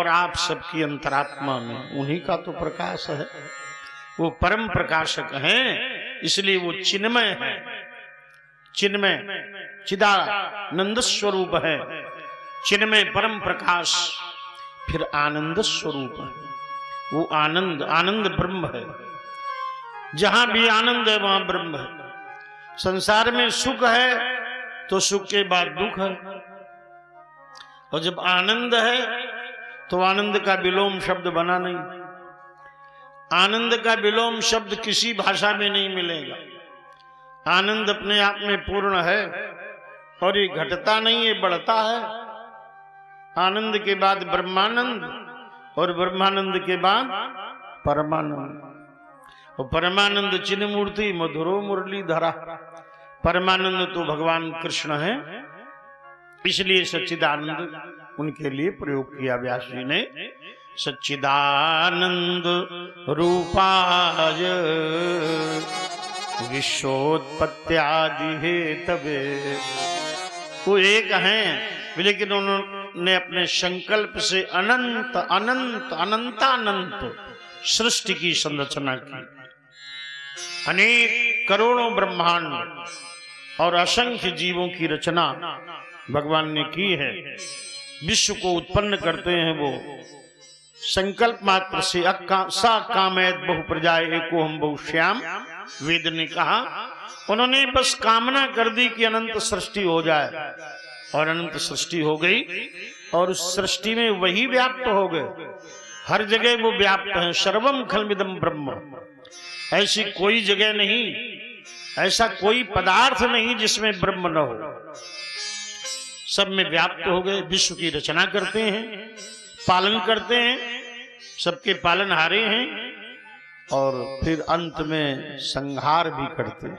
और आप सबकी अंतरात्मा में, उन्हीं का तो प्रकाश है। वो परम प्रकाशक हैं, इसलिए वो चिन्मय है, चिन्मय चिदानंद स्वरूप है, चिन्मय परम प्रकाश, फिर आनंद स्वरूप है। वो आनंद, आनंद ब्रह्म है। जहां भी आनंद है वहां ब्रह्म है। संसार में सुख है तो सुख के बाद दुख है, और जब आनंद है तो आनंद का विलोम शब्द बना नहीं। आनंद का विलोम शब्द किसी भाषा में नहीं मिलेगा। आनंद अपने आप में पूर्ण है, और ये घटता नहीं, ये बढ़ता है। आनंद के बाद ब्रह्मानंद, और ब्रह्मानंद के बाद परमानंद, और परमानंद चिन्ह मूर्ति मधुरो मुरलीधरा। परमानंद तो भगवान कृष्ण है, इसलिए सच्चिदानंद उनके लिए प्रयोग किया व्यास जी ने। सच्चिदानंद रूपाय विश्वोत्पत्त्यादि हेतवे। वो एक हैं, लेकिन उन्होंने अपने संकल्प से अनंत अनंत अनंतानंत सृष्टि की संरचना की। अनेक करोड़ों ब्रह्मांड और असंख्य जीवों की रचना भगवान ने की है। विश्व को उत्पन्न करते हैं वो संकल्प मात्र से। सा कामयत बहु प्रजाए एको हम बहुश्याम, वेद ने कहा। उन्होंने बस कामना कर दी कि अनंत सृष्टि हो जाए, और अनंत सृष्टि हो गई, और उस सृष्टि में वही व्याप्त हो गए। हर जगह वो व्याप्त है। सर्वम खलमिदम ब्रह्म। ऐसी कोई जगह नहीं, ऐसा कोई पदार्थ नहीं जिसमें ब्रह्म न हो। सब में व्याप्त हो गए। विश्व की रचना करते हैं, पालन करते हैं, सबके पालनहारे हैं, और फिर अंत में संहार भी करते हैं,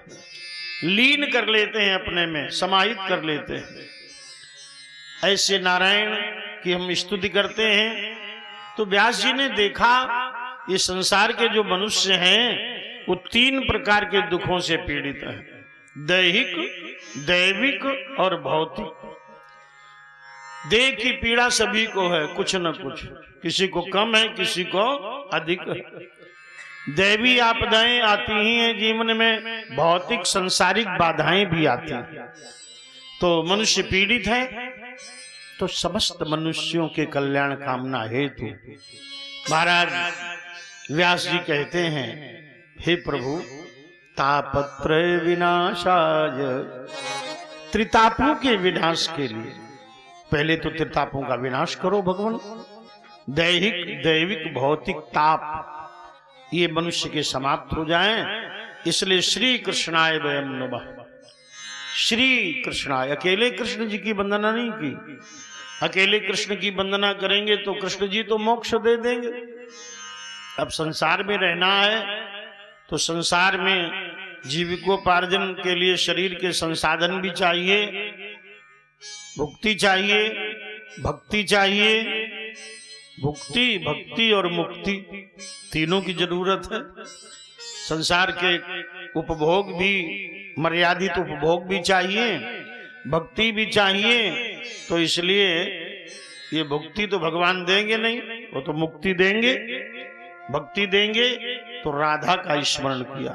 लीन कर लेते हैं, अपने में समाहित कर लेते हैं। ऐसे नारायण की हम स्तुति करते हैं। तो व्यास जी ने देखा ये संसार के जो मनुष्य हैं वो 3 प्रकार के दुखों से पीड़ित हैं, दैहिक, दैविक और भौतिक। देह की पीड़ा सभी को है, कुछ न कुछ, किसी को कम है, किसी को अधिक है। दैवी आपदाएं आती ही हैं जीवन में, भौतिक संसारिक बाधाएं भी आती हैं। तो मनुष्य पीड़ित है, तो समस्त मनुष्यों के कल्याण कामना हेतु महाराज व्यास जी कहते हैं, हे प्रभु, तापत्रय विनाशाय, त्रितापों के विनाश के लिए पहले तो त्रितापों का विनाश करो भगवान। दैहिक, दैविक, भौतिक ताप ये मनुष्य के समाप्त हो जाएं, इसलिए श्री कृष्णाय वयम नमः। श्री कृष्णाय, अकेले कृष्ण जी की वंदना नहीं की। अकेले कृष्ण की वंदना करेंगे तो कृष्ण जी तो मोक्ष दे देंगे। अब संसार में रहना है तो संसार में जीविकोपार्जन के लिए शरीर के संसाधन भी चाहिए, मुक्ति चाहिए, भक्ति चाहिए। भुक्ति, भक्ति और मुक्ति तीनों की जरूरत है। संसार के उपभोग भी, मर्यादित उपभोग भी चाहिए, भक्ति भी चाहिए। तो इसलिए ये भक्ति तो भगवान देंगे नहीं, वो तो मुक्ति देंगे। भक्ति देंगे तो राधा का स्मरण किया।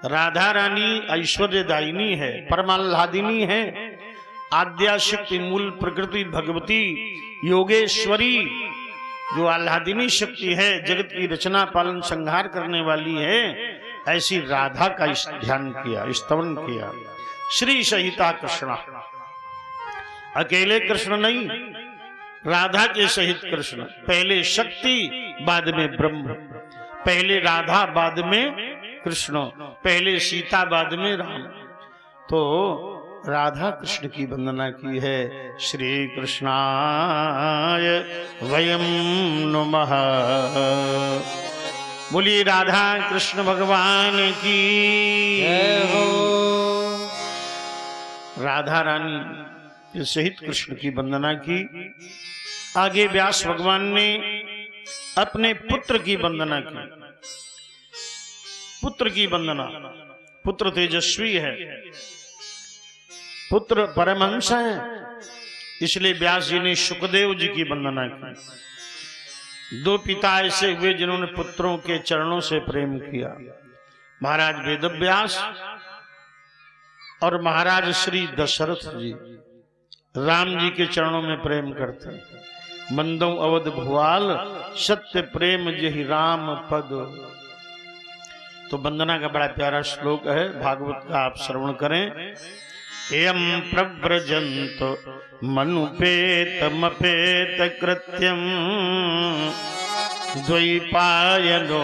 राधा रानी ऐश्वर्यदायिनी है, परमाह्लादिनी है, आद्या शक्ति, मूल प्रकृति भगवती योगेश्वरी, जो आह्लादिनी शक्ति है, जगत की रचना पालन संहार करने वाली है, ऐसी राधा का ध्यान किया, स्तवन किया। श्री सहिता कृष्णा, अकेले कृष्ण नहीं, राधा के सहित कृष्ण। पहले शक्ति, बाद में ब्रह्म। पहले राधा, बाद में कृष्ण। पहले सीता, बाद में राम। तो राधा कृष्ण की वंदना की है। श्री कृष्णाय वयम नमः। बोलिए राधा कृष्ण भगवान की जय हो। राधा रानी के सहित कृष्ण की वंदना की। आगे व्यास भगवान ने अपने पुत्र की वंदना की। पुत्र की वंदना, पुत्र तेजस्वी है, पुत्र परमहंस है, इसलिए व्यास जी ने सुखदेव जी की वंदना की। दो पिता ऐसे हुए जिन्होंने पुत्रों के चरणों से प्रेम किया, महाराज वेदव्यास और महाराज श्री दशरथ जी राम जी के चरणों में प्रेम करते हैं। मंदो अवध भुआल सत्य प्रेम जहि राम पद। तो वंदना का बड़ा प्यारा श्लोक है, भागवत का आप श्रवण करें। एयं प्रव्रजन्त मनुपेत मपेत कृत्यम द्वैपायनो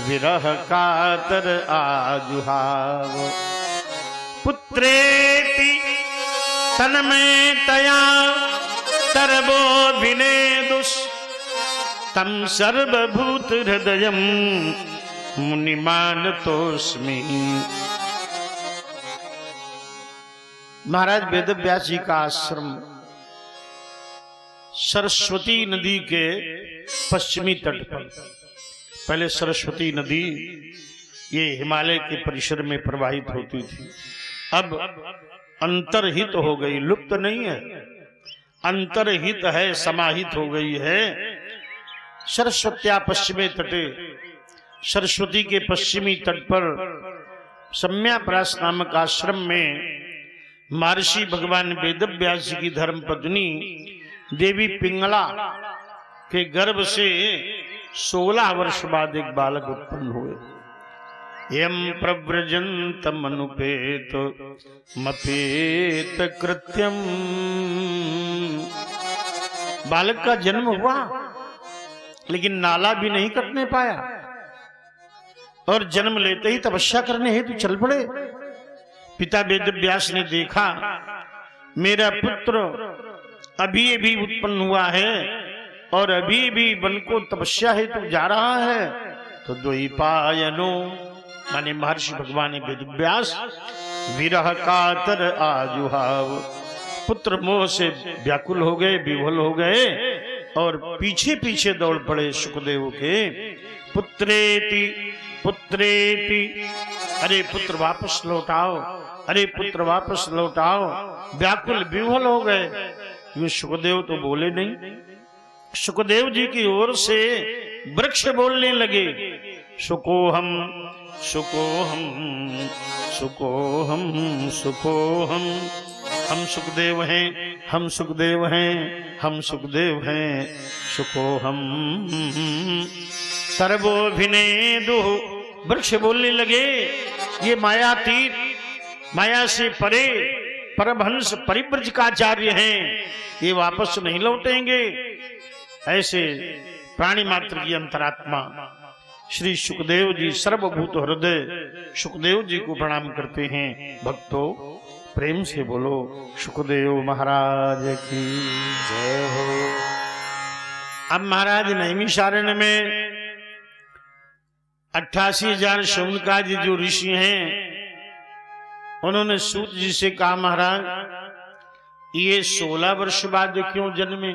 विरह कातर आजुहाव। पुत्रेति तन्मे तया तरबो विनेदुष तम सर्वभूत हृदयम मुनिमानतोस्मि। महाराज वेदव्यास जी का आश्रम सरस्वती नदी के पश्चिमी तट पर। पहले सरस्वती नदी ये हिमालय के परिसर में प्रवाहित होती थी, अब अंतर्हित हो गई, लुप्त नहीं है, अंतर्हित है, समाहित हो गई है। सरस्वत्या पश्चिमी तटे, सरस्वती के पश्चिमी तट पर सम्याप्रास नामक आश्रम में महर्षि भगवान वेदव्यास जी की धर्म पत्नी देवी पिंगला के गर्भ से 16 वर्ष बाद एक बालक उत्पन्न हुए। यम प्रव्रजन्त मनुपेत मपेत कृत्यम। बालक का जन्म हुआ लेकिन नाला भी नहीं कटने पाया और जन्म लेते ही तपस्या करने हेतु चल पड़े। पिता वेदव्यास ने देखा मेरा पुत्र अभी अभी उत्पन्न हुआ है और अभी भी वन को तपस्या हेतु जा रहा है, तो द्वैपायनो माने महर्षि भगवान वेदव्यास विरह कातर आजुहाव, पुत्र मोह से व्याकुल हो गए, विह्वल हो गए और पीछे पीछे दौड़ पड़े सुखदेव के। पुत्रेति पुत्रेति, अरे पुत्र वापस लौटाओ, अरे पुत्र वापस लौटाओ, व्याकुल विह्वल हो गए। ये सुखदेव तो बोले नहीं। सुखदेव जी की ओर से वृक्ष बोलने लगे, सुकोहम सुकोहम सुकोहम सुकोहम। हम सुखदेव हैं, हम सुखदेव हैं, हम सुखदेव हैं, सुकोहम। सर्वोभिनेदु, वृक्ष बोलने लगे ये मायातीत, माया से परे परमहंस परिव्रजकाचार्य हैं, ये वापस नहीं लौटेंगे। ऐसे प्राणी मात्र की अंतरात्मा श्री सुखदेव जी सर्वभूत हृदय सुखदेव जी को प्रणाम करते हैं। भक्तों प्रेम से बोलो सुखदेव महाराज की जय हो। अब महाराज नैमिषारण्य में 88,000 शौनकादि जो ऋषि हैं उन्होंने सूत जी से कहा महाराज ये 16 वर्ष बाद क्यों जन्मे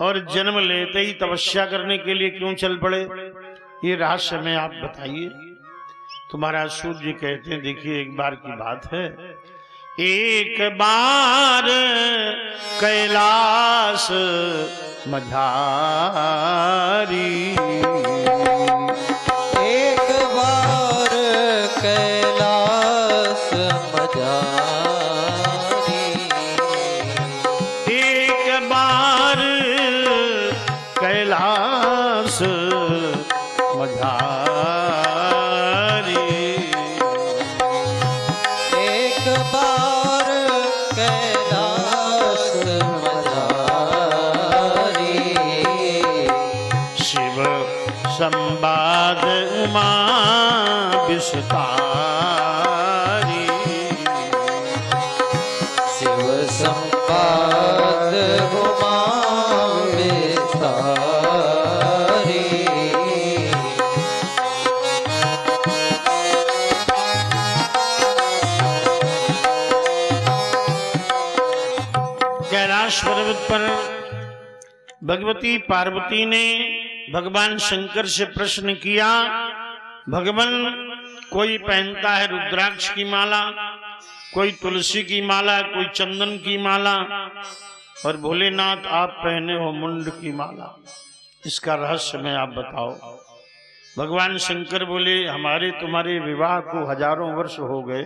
और जन्म लेते ही तपस्या करने के लिए क्यों चल पड़े, ये रहस्य में आप बताइए। तो महाराज सूत जी कहते हैं देखिए एक बार की बात है, एक बार कैलाश मझारी, एक बार कैलाश मझारी, एक बार कैलाश मझारी, एक बार कैलाश मझारी, शिव संवाद उमा विस्तारी, शिव संवाद उमा विस्तारी। कैलाश पर्वत पर भगवती पार्वती ने भगवान शंकर से प्रश्न किया, भगवान कोई पहनता है रुद्राक्ष की माला, कोई तुलसी की माला, कोई चंदन की माला, और भोलेनाथ आप पहने हो मुंड की माला। इसका रहस्य में आप बताओ। भगवान शंकर बोले हमारे तुम्हारे विवाह को हजारों वर्ष हो गए,